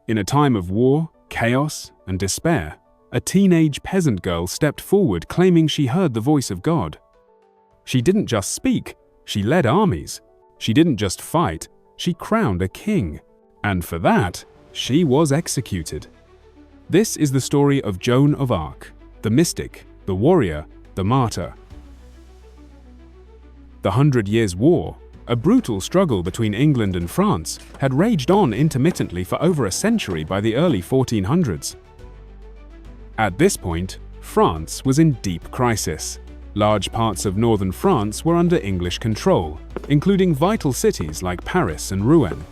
In a time of war, chaos, and despair, a teenage peasant girl stepped forward claiming she heard the voice of God. She didn't just speak, she led armies. She didn't just fight, she crowned a king. And for that, she was executed. This is the story of Joan of Arc, the mystic, the warrior, the martyr. The 100 Years' War, a brutal struggle between England and France, had raged on intermittently for over a century by the early 1400s. At this point, France was in deep crisis. Large parts of northern France were under English control, including vital cities like Paris and Rouen.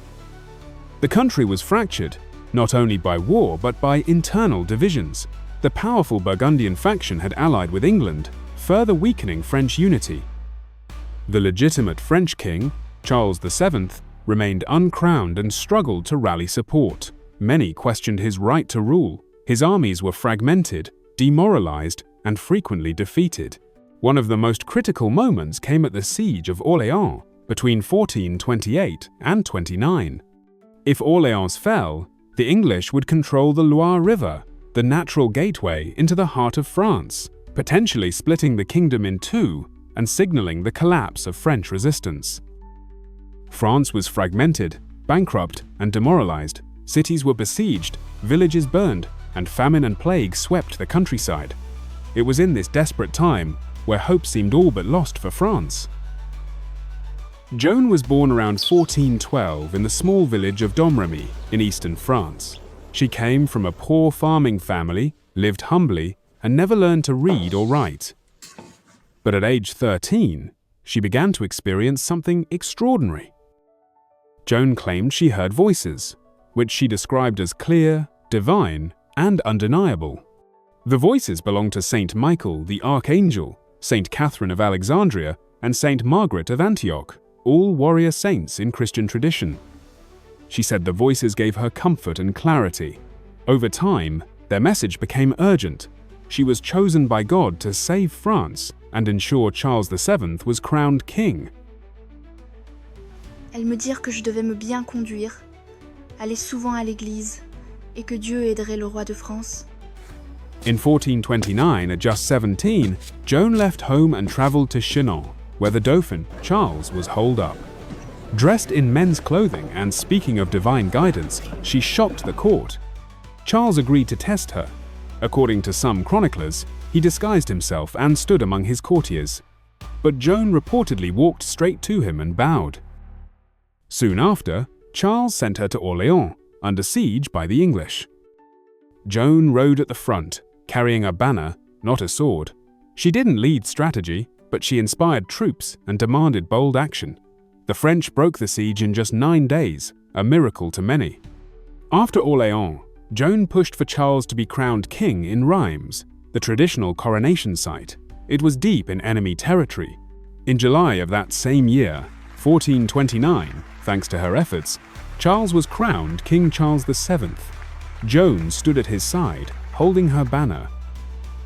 The country was fractured, not only by war but by internal divisions. The powerful Burgundian faction had allied with England, further weakening French unity. The legitimate French king, Charles VII, remained uncrowned and struggled to rally support. Many questioned his right to rule. His armies were fragmented, demoralized, and frequently defeated. One of the most critical moments came at the Siege of Orléans between 1428 and 29. If Orléans fell, the English would control the Loire River, the natural gateway into the heart of France, potentially splitting the kingdom in two and signaling the collapse of French resistance. France was fragmented, bankrupt, and demoralized. Cities were besieged, villages burned, and famine and plague swept the countryside. It was in this desperate time where hope seemed all but lost for France. Joan was born around 1412 in the small village of Domremy in eastern France. She came from a poor farming family, lived humbly, and never learned to read or write. But at age 13, she began to experience something extraordinary. Joan claimed she heard voices, which she described as clear, divine, and undeniable. The voices belonged to Saint Michael the Archangel, Saint Catherine of Alexandria, and Saint Margaret of Antioch, all warrior saints in Christian tradition. She said the voices gave her comfort and clarity. Over time, their message became urgent. She was chosen by God to save France and ensure Charles VII was crowned king. Elles me dirent que je devais me bien conduire, aller souvent à l'église, et que Dieu aiderait le roi de France. In 1429, at just 17, Joan left home and traveled to Chinon, where the Dauphin, Charles, was holed up. Dressed in men's clothing and speaking of divine guidance, she shocked the court. Charles agreed to test her. According to some chroniclers, he disguised himself and stood among his courtiers. But Joan reportedly walked straight to him and bowed. Soon after, Charles sent her to Orléans, under siege by the English. Joan rode at the front, carrying a banner, not a sword. She didn't lead strategy, but she inspired troops and demanded bold action. The French broke the siege in just 9 days, a miracle to many. After Orléans, Joan pushed for Charles to be crowned king in Reims, the traditional coronation site. It was deep in enemy territory. In July of that same year, 1429, thanks to her efforts, Charles was crowned King Charles VII. Joan stood at his side, holding her banner.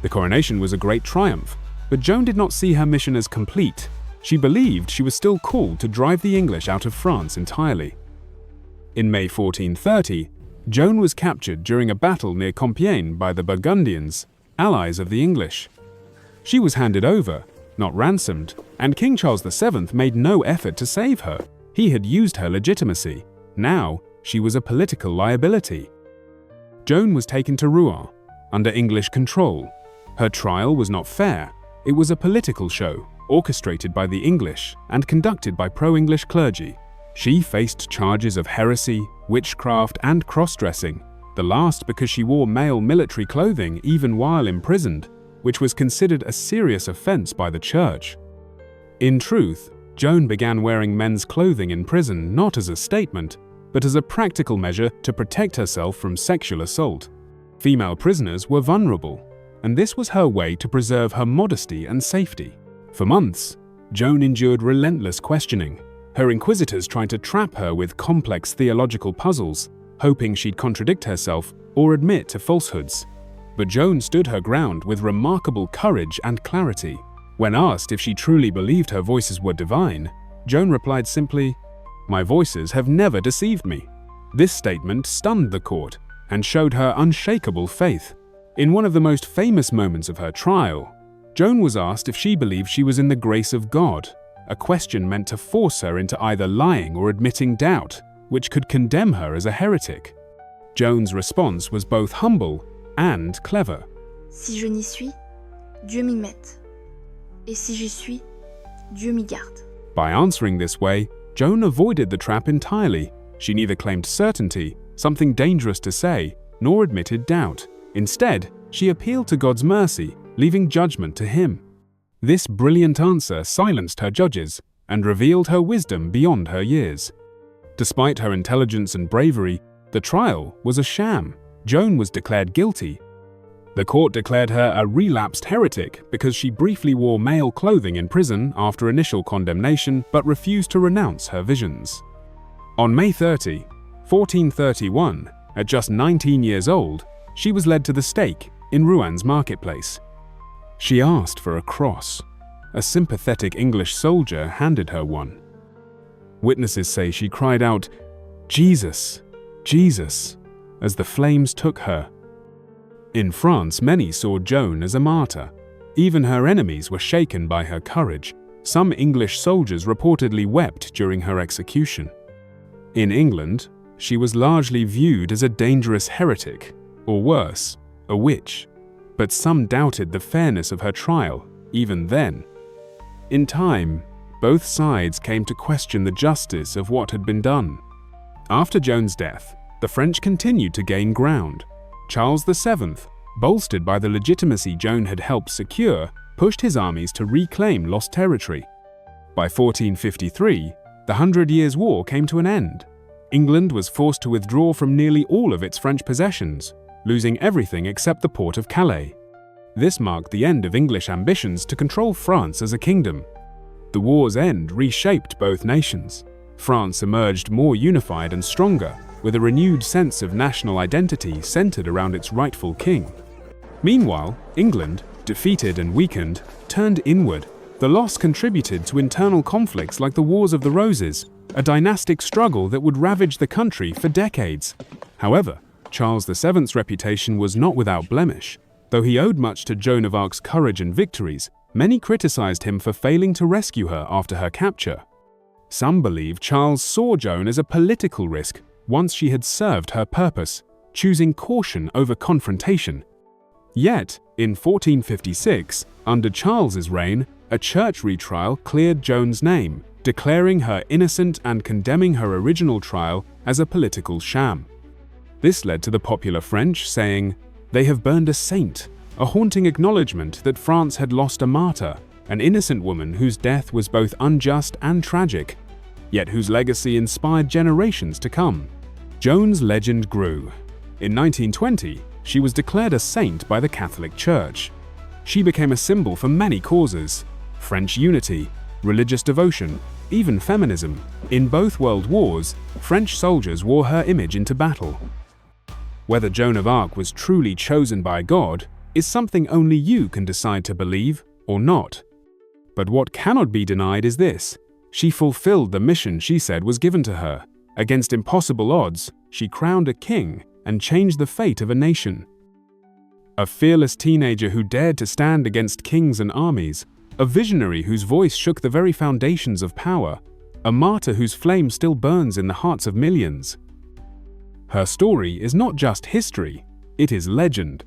The coronation was a great triumph, but Joan did not see her mission as complete. She believed she was still called to drive the English out of France entirely. In May 1430, Joan was captured during a battle near Compiègne by the Burgundians, allies of the English. She was handed over, not ransomed, and King Charles VII made no effort to save her. He had used her legitimacy. Now, she was a political liability. Joan was taken to Rouen, under English control. Her trial was not fair. It was a political show, orchestrated by the English and conducted by pro-English clergy. She faced charges of heresy, witchcraft, and cross-dressing, the last because she wore male military clothing even while imprisoned, which was considered a serious offense by the church. In truth, Joan began wearing men's clothing in prison not as a statement, but as a practical measure to protect herself from sexual assault. Female prisoners were vulnerable, and this was her way to preserve her modesty and safety. For months, Joan endured relentless questioning. Her inquisitors tried to trap her with complex theological puzzles, hoping she'd contradict herself or admit to falsehoods. But Joan stood her ground with remarkable courage and clarity. When asked if she truly believed her voices were divine, Joan replied simply, "My voices have never deceived me. This statement stunned the court and showed her unshakable faith. In one of the most famous moments of her trial, Joan was asked if she believed she was in the grace of God, a question meant to force her into either lying or admitting doubt, which could condemn her as a heretic. Joan's response was both humble and clever. Si je n'y suis, Dieu m'y mette. Et si j'y suis, Dieu m'y garde. By answering this way, Joan avoided the trap entirely. She neither claimed certainty, something dangerous to say, nor admitted doubt. Instead, she appealed to God's mercy, leaving judgment to Him. This brilliant answer silenced her judges and revealed her wisdom beyond her years. Despite her intelligence and bravery, the trial was a sham. Joan was declared guilty. The court declared her a relapsed heretic because she briefly wore male clothing in prison after initial condemnation but refused to renounce her visions. On May 30, 1431, at just 19 years old, she was led to the stake in Rouen marketplace. She asked for a cross. A sympathetic English soldier handed her one. Witnesses say she cried out, "Jesus, Jesus," as the flames took her. In France, many saw Joan as a martyr. Even her enemies were shaken by her courage. Some English soldiers reportedly wept during her execution. In England, she was largely viewed as a dangerous heretic, or worse, a witch. But some doubted the fairness of her trial, even then. In time, both sides came to question the justice of what had been done. After Joan's death, the French continued to gain ground. Charles VII, bolstered by the legitimacy Joan had helped secure, pushed his armies to reclaim lost territory. By 1453, the 100 Years' War came to an end. England was forced to withdraw from nearly all of its French possessions, losing everything except the port of Calais. This marked the end of English ambitions to control France as a kingdom. The war's end reshaped both nations. France emerged more unified and stronger, with a renewed sense of national identity centered around its rightful king. Meanwhile, England, defeated and weakened, turned inward. The loss contributed to internal conflicts like the Wars of the Roses, a dynastic struggle that would ravage the country for decades. However, Charles VII's reputation was not without blemish. Though he owed much to Joan of Arc's courage and victories, many criticized him for failing to rescue her after her capture. Some believe Charles saw Joan as a political risk once she had served her purpose, choosing caution over confrontation. Yet, in 1456, under Charles's reign, a church retrial cleared Joan's name, declaring her innocent and condemning her original trial as a political sham. This led to the popular French saying, "They have burned a saint," a haunting acknowledgement that France had lost a martyr, an innocent woman whose death was both unjust and tragic, yet whose legacy inspired generations to come. Joan's legend grew. In 1920, she was declared a saint by the Catholic Church. She became a symbol for many causes: French unity, religious devotion, even feminism. In both world wars, French soldiers wore her image into battle. Whether Joan of Arc was truly chosen by God is something only you can decide to believe or not. But what cannot be denied is this: she fulfilled the mission she said was given to her. Against impossible odds, she crowned a king and changed the fate of a nation. A fearless teenager who dared to stand against kings and armies, a visionary whose voice shook the very foundations of power, a martyr whose flame still burns in the hearts of millions. Her story is not just history, it is legend.